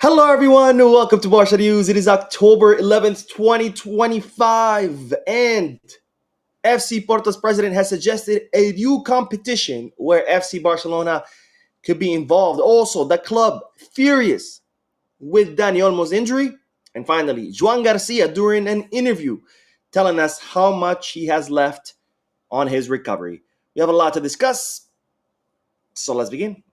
Hello, everyone. Welcome to Barca News. It is October 11th, 2025, and FC Porto's president has suggested a new competition where FC Barcelona could be involved. Also, the club furious with Dani Olmo's injury. And finally, Joan Garcia during an interview telling us how much he has left on his recovery. We have a lot to discuss, so let's begin.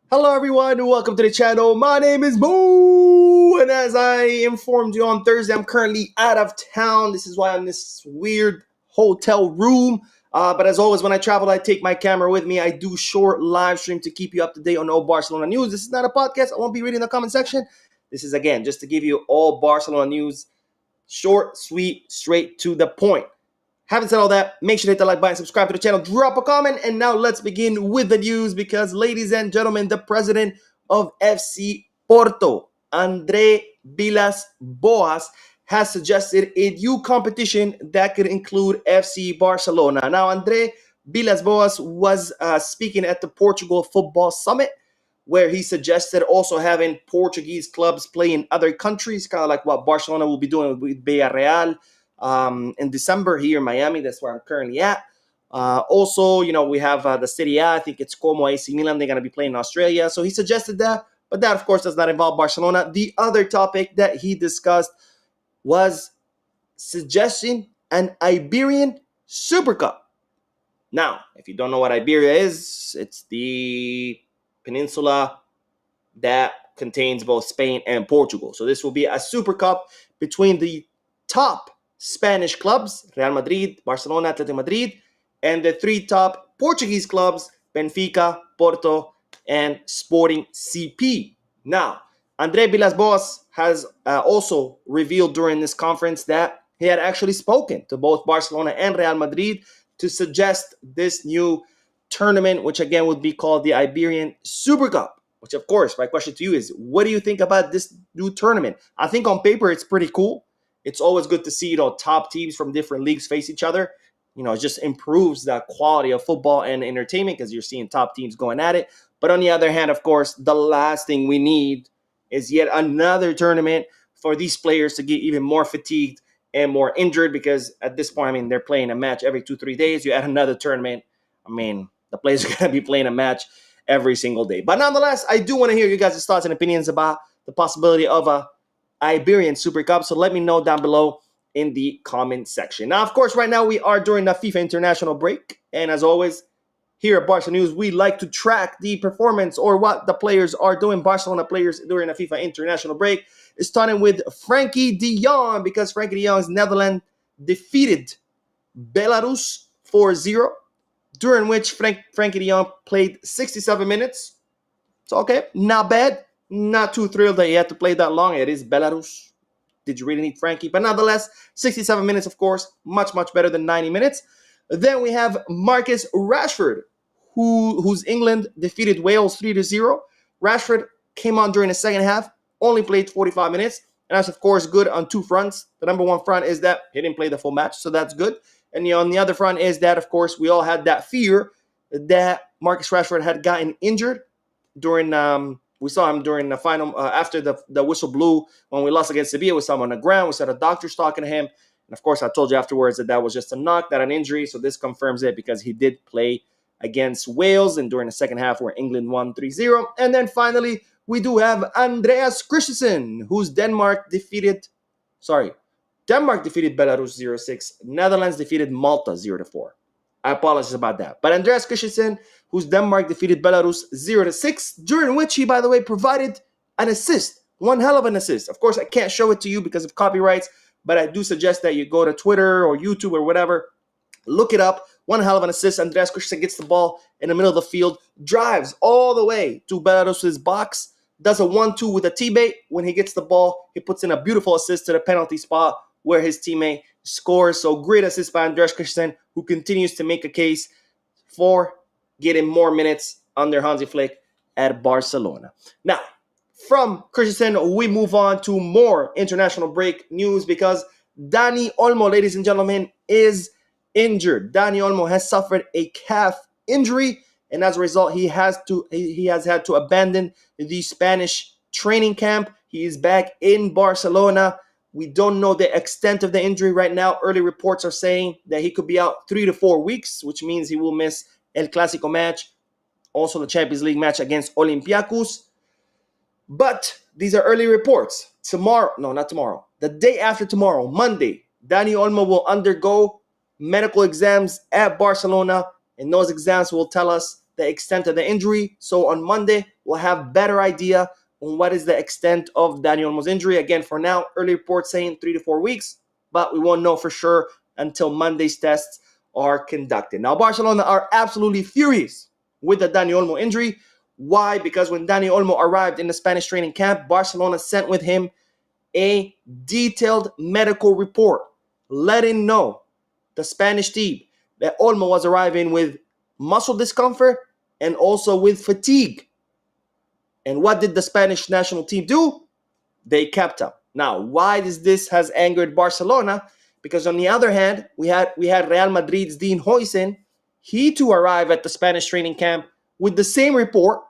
Hello, everyone, and welcome to the channel. My name is Boo, and as I informed you on Thursday, I'm currently out of town. This is why I'm in this weird hotel room. But as always, when I travel, I take my camera with me. I do short live stream to keep you up to date on all Barcelona news. This is not a podcast. I won't be reading the comment section. This is, again, just to give you all Barcelona news, short, sweet, straight to the point. Having said all that, make sure to hit the like button, subscribe to the channel, drop a comment, and now let's begin with the news because, ladies and gentlemen, the president of FC Porto, Andre Villas-Boas, has suggested a new competition that could include FC Barcelona. Now, Andre Villas-Boas was speaking at the Portugal Football Summit, where he suggested also having Portuguese clubs play in other countries, kind of like what Barcelona will be doing with Villarreal in December here in Miami. That's where I'm currently at. Also, we have the Serie A. I think it's Como AC Milan. They're going to be playing in Australia. So he suggested that, but that, of course, does not involve Barcelona. The other topic that he discussed was suggesting an Iberian Super Cup. Now, if you don't know what Iberia is, it's the peninsula that contains both Spain and Portugal. So this will be a Super Cup between the top Spanish clubs, Real Madrid, Barcelona, Atletico Madrid, and the three top Portuguese clubs, Benfica, Porto, and Sporting CP. Now, Andre Villas-Boas has also revealed during this conference that he had actually spoken to both Barcelona and Real Madrid to suggest this new tournament, which again would be called the Iberian Super Cup. Which, of course, my question to you is, what do you think about this new tournament? I think on paper it's pretty cool. It's always good to see, top teams from different leagues face each other. It just improves the quality of football and entertainment because you're seeing top teams going at it. But on the other hand, of course, the last thing we need is yet another tournament for these players to get even more fatigued and more injured because at this point, they're playing a match every 2-3 days. You add another tournament, the players are going to be playing a match every single day. But nonetheless, I do want to hear you guys' thoughts and opinions about the possibility of a Iberian Super Cup. So let me know down below in the comment section. Now, of course, right now we are during the FIFA international break. And as always, here at Barca News, we like to track the performance or what the players are doing, Barcelona players during the FIFA international break. It's starting with Frankie de Jong because Frankie de Jong's Netherlands defeated Belarus 4-0, during which Frankie de Jong played 67 minutes. So, okay, not bad. Not too thrilled that he had to play that long. It is Belarus. Did you really need Frankie? But nonetheless, 67 minutes, of course, much, much better than 90 minutes. Then we have Marcus Rashford, whose England defeated Wales 3-0. Rashford came on during the second half, only played 45 minutes. And that's, of course, good on two fronts. The number one front is that he didn't play the full match, so that's good. And on the other front is that, of course, we all had that fear that Marcus Rashford had gotten injured during we saw him during the final, after the whistle blew when we lost against Sevilla. We saw him on the ground. We saw the doctors talking to him. And, of course, I told you afterwards that was just a knock, not an injury. So this confirms it because he did play against Wales and during the second half where England won 3-0. And then finally, we do have Andreas Christensen, whose Denmark defeated Belarus 0-6. Netherlands defeated Malta 0-4. I apologize about that. But Andreas Christensen, whose Denmark defeated Belarus 0-6, during which he, by the way, provided an assist. One hell of an assist. Of course, I can't show it to you because of copyrights, but I do suggest that you go to Twitter or YouTube or whatever, look it up. One hell of an assist. Andreas Christensen gets the ball in the middle of the field, drives all the way to Belarus's box, does a 1-2 with a teammate. When he gets the ball, he puts in a beautiful assist to the penalty spot where his teammate scores. So great assist by Andreas Christensen, who continues to make a case for getting more minutes under Hansi Flick at Barcelona. Now, from Christensen, we move on to more international break news because Dani Olmo, ladies and gentlemen, is injured. Dani Olmo has suffered a calf injury, and as a result, he has had to abandon the Spanish training camp. He is back in Barcelona. We don't know the extent of the injury right now. Early reports are saying that he could be out 3 to 4 weeks, which means he will miss El Clásico match, also the Champions League match against Olympiacos. But these are early reports. The day after tomorrow, Monday, Dani Olmo will undergo medical exams at Barcelona, and those exams will tell us the extent of the injury. So on Monday, we'll have better idea on what is the extent of Dani Olmo's injury. Again, for now, early reports saying 3 to 4 weeks, but we won't know for sure until Monday's tests are conducted. Now, Barcelona are absolutely furious with the Dani Olmo injury. Why? Because when Dani Olmo arrived in the Spanish training camp, Barcelona sent with him a detailed medical report letting know the Spanish team that Olmo was arriving with muscle discomfort and also with fatigue. And what did the Spanish national team do? They kept him. Now, why this has angered Barcelona? Because on the other hand, we had Real Madrid's Dean Huijsen. He too arrived at the Spanish training camp with the same report,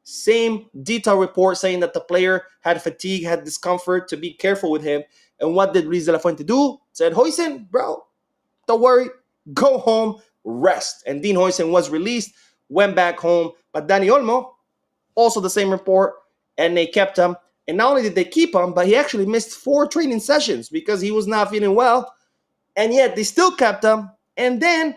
same detailed report saying that the player had fatigue, had discomfort, to be careful with him. And what did Luis de la Fuente do? Said, Huijsen, bro, don't worry, go home, rest. And Dean Huijsen was released, went back home. But Dani Olmo, also the same report, and they kept him. And not only did they keep him, but he actually missed 4 training sessions because he was not feeling well. And yet they still kept him. And then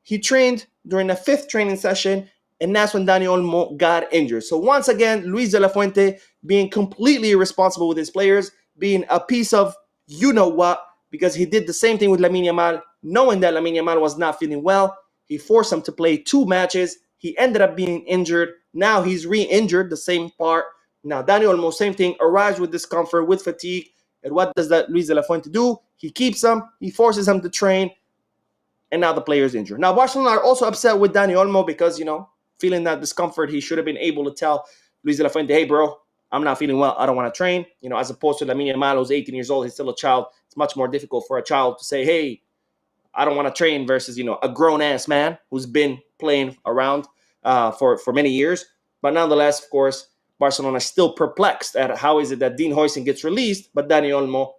he trained during the 5th training session, and that's when Dani Olmo got injured. So once again, Luis de la Fuente being completely irresponsible with his players, being a piece of you-know-what, because he did the same thing with Lamine Yamal, knowing that Lamine Yamal was not feeling well. He forced him to play 2 matches. He ended up being injured. Now he's re-injured, the same part. Now Dani Olmo, same thing, arrives with discomfort, with fatigue. And what does that Luis de la Fuente do? He keeps him. He forces him to train. And now the player is injured. Now Barcelona are also upset with Dani Olmo because, feeling that discomfort, he should have been able to tell Luis de la Fuente, hey, bro, I'm not feeling well. I don't want to train. As opposed to Lamine Yamal, who's 18 years old. He's still a child. It's much more difficult for a child to say, hey, I don't want to train versus, a grown-ass man who's been playing around for many years. But nonetheless, of course, Barcelona is still perplexed at how is it that Dean Huijsen gets released, but Dani Olmo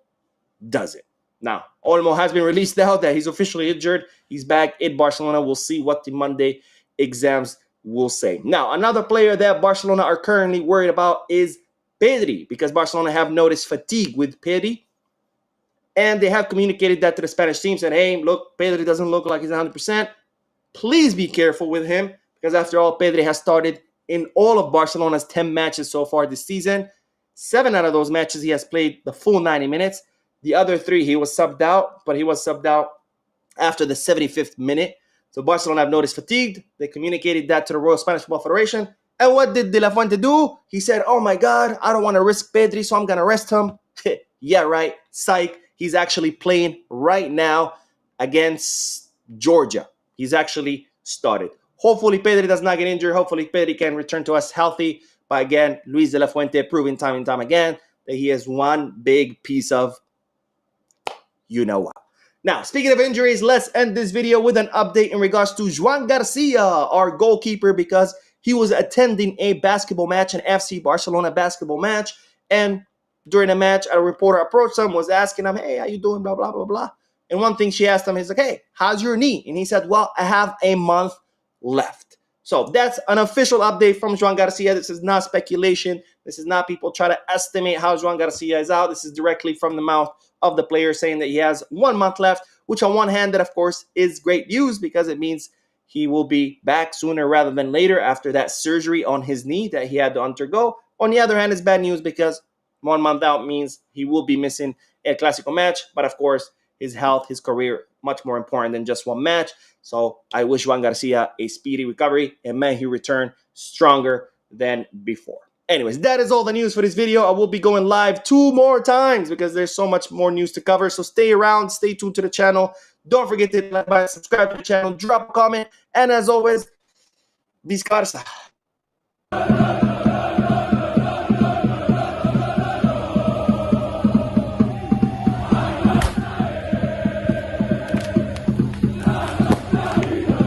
doesn't. Now, Olmo has been released now that he's officially injured. He's back in Barcelona. We'll see what the Monday exams will say. Now, another player that Barcelona are currently worried about is Pedri, because Barcelona have noticed fatigue with Pedri. And they have communicated that to the Spanish team, said, hey, look, Pedri doesn't look like he's 100%. Please be careful with him, because after all, Pedri has started in all of Barcelona's 10 matches so far this season. 7 out of those matches, he has played the full 90 minutes. The other 3, he was subbed out, but he was subbed out after the 75th minute. So Barcelona have noticed fatigued. They communicated that to the Royal Spanish Football Federation. And what did De La Fuente do? He said, oh my God, I don't want to risk Pedri, so I'm going to rest him. Yeah, right. Psych. He's actually playing right now against Georgia. He's actually started. Hopefully Pedri does not get injured. Hopefully Pedri can return to us healthy. But again, Luis de la Fuente proving time and time again that he is one big piece of you-know-what. Now, speaking of injuries, let's end this video with an update in regards to Joan Garcia, our goalkeeper, because he was attending a basketball match, an FC Barcelona basketball match, and during the match, a reporter approached him, was asking him, hey, how you doing, blah, blah, blah, blah. And one thing she asked him is like, hey, how's your knee? And he said, well, I have a month left. So that's an official update from Joan Garcia. This is not speculation. This is not people try to estimate how Joan Garcia is out. This is directly from the mouth of the player saying that he has 1 month left, which on one hand, that of course is great news because it means he will be back sooner rather than later after that surgery on his knee that he had to undergo. On the other hand, it's bad news because 1 month out means he will be missing a Clásico match. But of course, his health, his career, much more important than just one match. So I wish Joan Garcia a speedy recovery and may he return stronger than before. Anyways, that is all the news for this video. I will be going live 2 more times because there's so much more news to cover. So stay around, stay tuned to the channel. Don't forget to like, subscribe to the channel, drop a comment. And as always, Viscarsa.